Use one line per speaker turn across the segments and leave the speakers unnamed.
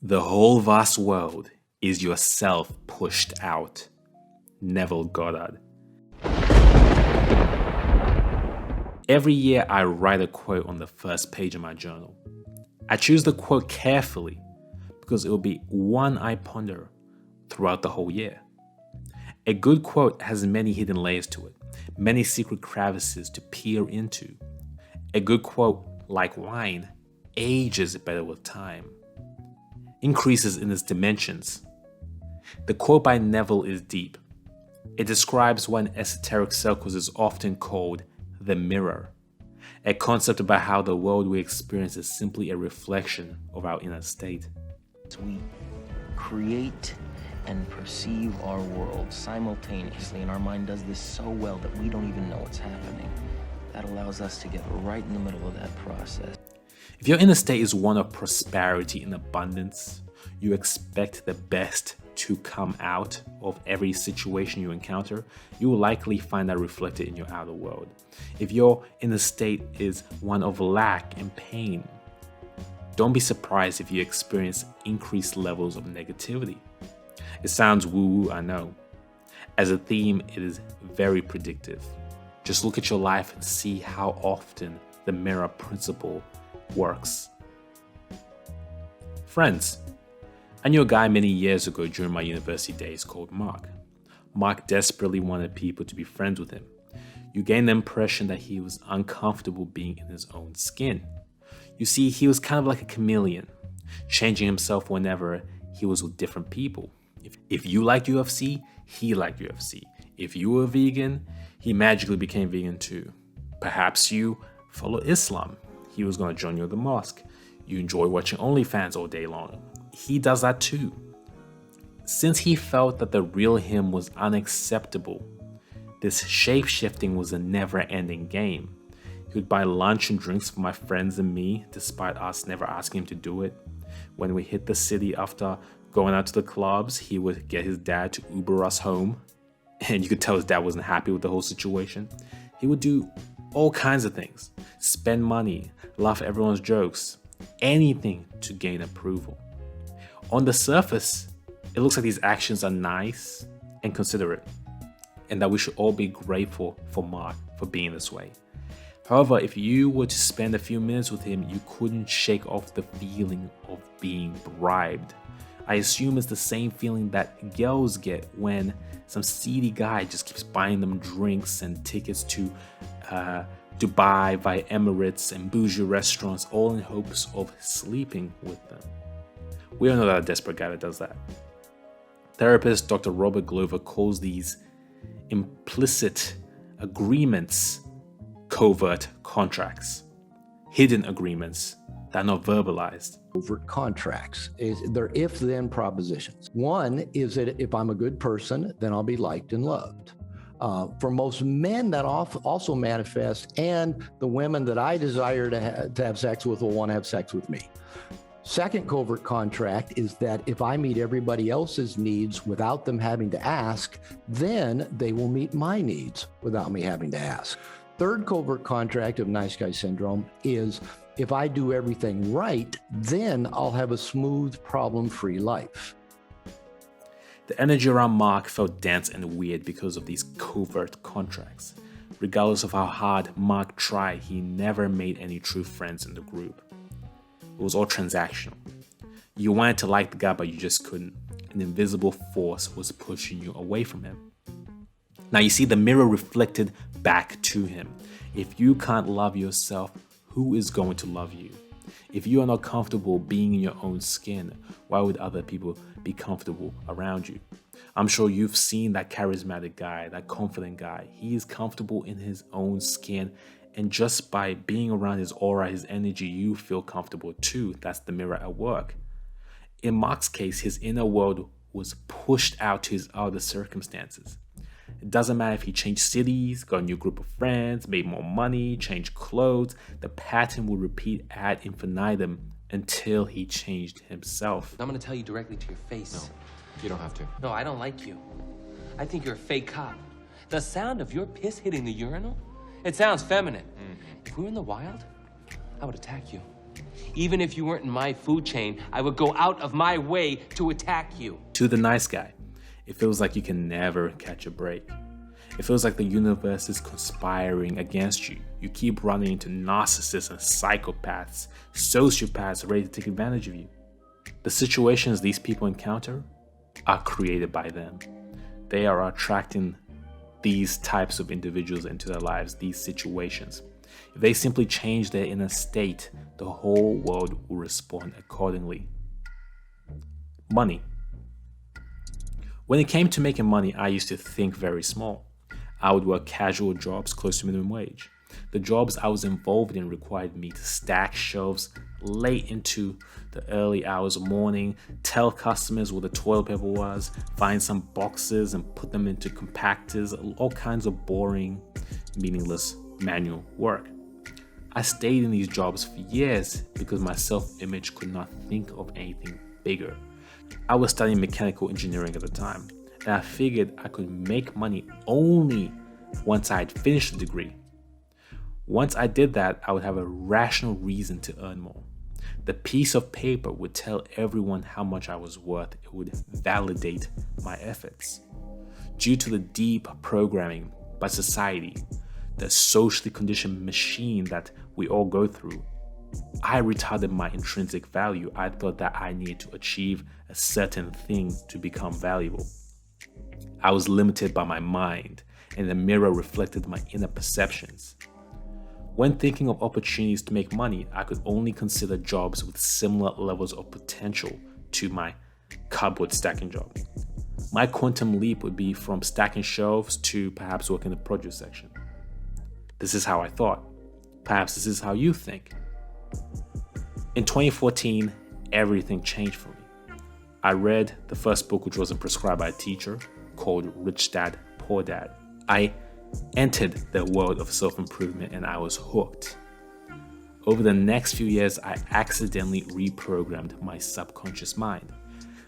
The whole vast world is yourself pushed out. Neville Goddard. Every year I write a quote on the first page of my journal. I choose the quote carefully because it will be one I ponder throughout the whole year. A good quote has many hidden layers to it, many secret crevices to peer into. A good quote, like wine, ages better with time, increases in its dimensions. The quote by Neville is deep. It describes what in esoteric circles is often called the mirror, a concept about how the world we experience is simply a reflection of our inner state.
We create and perceive our world simultaneously, and our mind does this so well that we don't even know what's happening. That allows us to get right in the middle of that process.
If your inner state is one of prosperity and abundance, you expect the best to come out of every situation you encounter, you will likely find that reflected in your outer world. If your inner state is one of lack and pain, don't be surprised if you experience increased levels of negativity. It sounds woo-woo, I know. As a theme, it is very predictive. Just look at your life and see how often the mirror principle works. Friends, I knew a guy many years ago during my university days called Mark. Mark desperately wanted people to be friends with him. You gain the impression that he was uncomfortable being in his own skin. You see, he was kind of like a chameleon, changing himself whenever he was with different people. If you liked UFC, he liked UFC. If you were vegan, he magically became vegan too. Perhaps you follow Islam. He was going to join you at the mosque. You enjoy watching OnlyFans all day long. He does that too. Since he felt that the real him was unacceptable, this shape-shifting was a never-ending game. He would buy lunch and drinks for my friends and me, despite us never asking him to do it. When we hit the city after going out to the clubs, he would get his dad to Uber us home. And you could tell his dad wasn't happy with the whole situation. He would do all kinds of things. Spend money, laugh at everyone's jokes, anything to gain approval. On the surface, it looks like these actions are nice and considerate, and that we should all be grateful for Mark for being this way. However, if you were to spend a few minutes with him, you couldn't shake off the feeling of being bribed. I assume it's the same feeling that girls get when some seedy guy just keeps buying them drinks and tickets to Dubai via Emirates and bougie restaurants, all in hopes of sleeping with them. We all know that a desperate guy that does that. Therapist Dr. Robert Glover calls these implicit agreements covert contracts, hidden agreements that are not verbalized.
Covert contracts, they're if-then propositions. One is that if I'm a good person, then I'll be liked and loved. For most men, that also manifests, and the women that I desire to have sex with will want to have sex with me. Second covert contract is that if I meet everybody else's needs without them having to ask, then they will meet my needs without me having to ask. Third covert contract of nice guy syndrome is if I do everything right, then I'll have a smooth, problem-free life.
The energy around Mark felt dense and weird because of these covert contracts. Regardless of how hard Mark tried, he never made any true friends in the group. It was all transactional. You wanted to like the guy, but you just couldn't. An invisible force was pushing you away from him. Now you see, the mirror reflected back to him. If you can't love yourself, who is going to love you? If you are not comfortable being in your own skin, why would other people be comfortable around you? I'm sure you've seen that charismatic guy, that confident guy. He is comfortable in his own skin, and just by being around his aura, his energy, you feel comfortable too. That's the mirror at work. In Mark's case, his inner world was pushed out to his outer circumstances. It doesn't matter if he changed cities, got a new group of friends, made more money, changed clothes, the pattern would repeat ad infinitum until he changed himself.
I'm gonna tell you directly to your face.
No, you don't have to.
No, I don't like you. I think you're a fake cop. The sound of your piss hitting the urinal, it sounds feminine. If we were in the wild, I would attack you. Even if you weren't in my food chain, I would go out of my way to attack you.
To the nice guy, it feels like you can never catch a break. It feels like the universe is conspiring against you. You keep running into narcissists and psychopaths, sociopaths ready to take advantage of you. The situations these people encounter are created by them. They are attracting these types of individuals into their lives, these situations. If they simply change their inner state, the whole world will respond accordingly. Money. When it came to making money, I used to think very small. I would work casual jobs close to minimum wage. The jobs I was involved in required me to stack shelves late into the early hours of morning, tell customers where the toilet paper was, find some boxes and put them into compactors, all kinds of boring, meaningless manual work. I stayed in these jobs for years because my self-image could not think of anything bigger. I was studying mechanical engineering at the time, and I figured I could make money only once I had finished the degree. Once I did that, I would have a rational reason to earn more. The piece of paper would tell everyone how much I was worth. It would validate my efforts. Due to the deep programming by society, the socially conditioned machine that we all go through, I retarded my intrinsic value. I thought that I needed to achieve a certain thing to become valuable. I was limited by my mind, and the mirror reflected my inner perceptions. When thinking of opportunities to make money, I could only consider jobs with similar levels of potential to my cardboard stacking job. My quantum leap would be from stacking shelves to perhaps working in the produce section. This is how I thought. Perhaps this is how you think. In 2014, everything changed for me. I read the first book, which wasn't prescribed by a teacher, called Rich Dad, Poor Dad. I entered the world of self-improvement and I was hooked. Over the next few years, I accidentally reprogrammed my subconscious mind.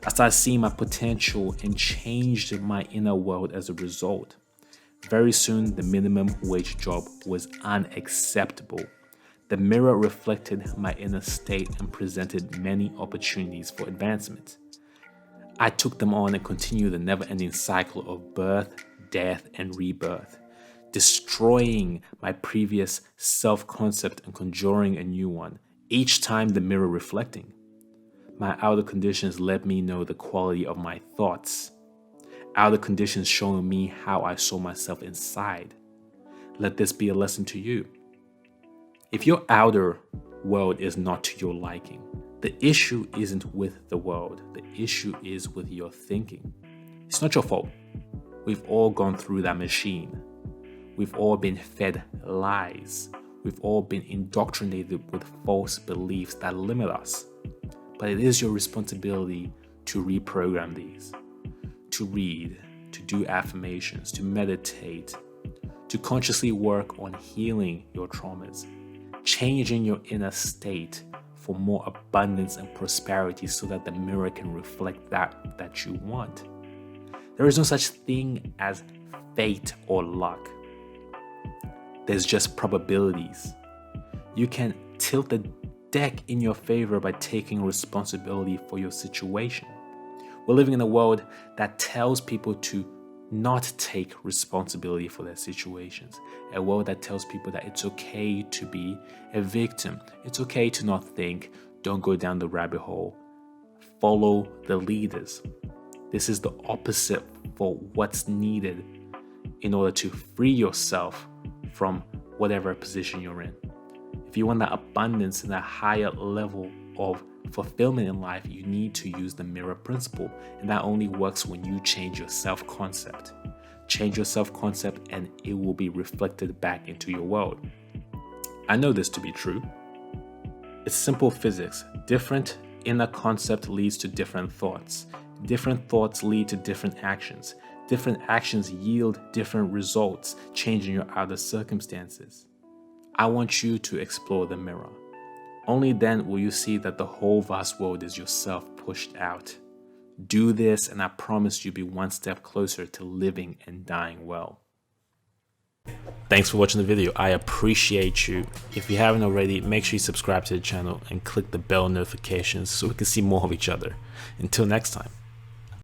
I started seeing my potential and changed my inner world as a result. Very soon, the minimum wage job was unacceptable. The mirror reflected my inner state and presented many opportunities for advancement. I took them on and continued the never-ending cycle of birth, death, and rebirth, destroying my previous self-concept and conjuring a new one, each time the mirror reflecting. My outer conditions let me know the quality of my thoughts. Outer conditions showing me how I saw myself inside. Let this be a lesson to you. If your outer world is not to your liking, the issue isn't with the world. The issue is with your thinking. It's not your fault. We've all gone through that machine. We've all been fed lies. We've all been indoctrinated with false beliefs that limit us. But it is your responsibility to reprogram these, to read, to do affirmations, to meditate, to consciously work on healing your traumas, changing your inner state for more abundance and prosperity so that the mirror can reflect that you want. There is no such thing as fate or luck. There's just probabilities. You can tilt the deck in your favor by taking responsibility for your situation. We're living in a world that tells people to not take responsibility for their situations. A world that tells people that it's okay to be a victim. It's okay to not think. Don't go down the rabbit hole. Follow the leaders. This is the opposite for what's needed in order to free yourself from whatever position you're in. If you want that abundance and that higher level of fulfillment in life, you need to use the mirror principle. And that only works when you change your self-concept. Change your self-concept and it will be reflected back into your world. I know this to be true. It's simple physics. Different inner concept leads to different thoughts. Different thoughts lead to different actions. Different actions yield different results, changing your outer circumstances. I want you to explore the mirror. Only then will you see that the whole vast world is yourself pushed out. Do this and I promise you'll be one step closer to living and dying well. Thanks for watching the video. I appreciate you. If you haven't already, make sure you subscribe to the channel and click the bell notifications so we can see more of each other. Until next time.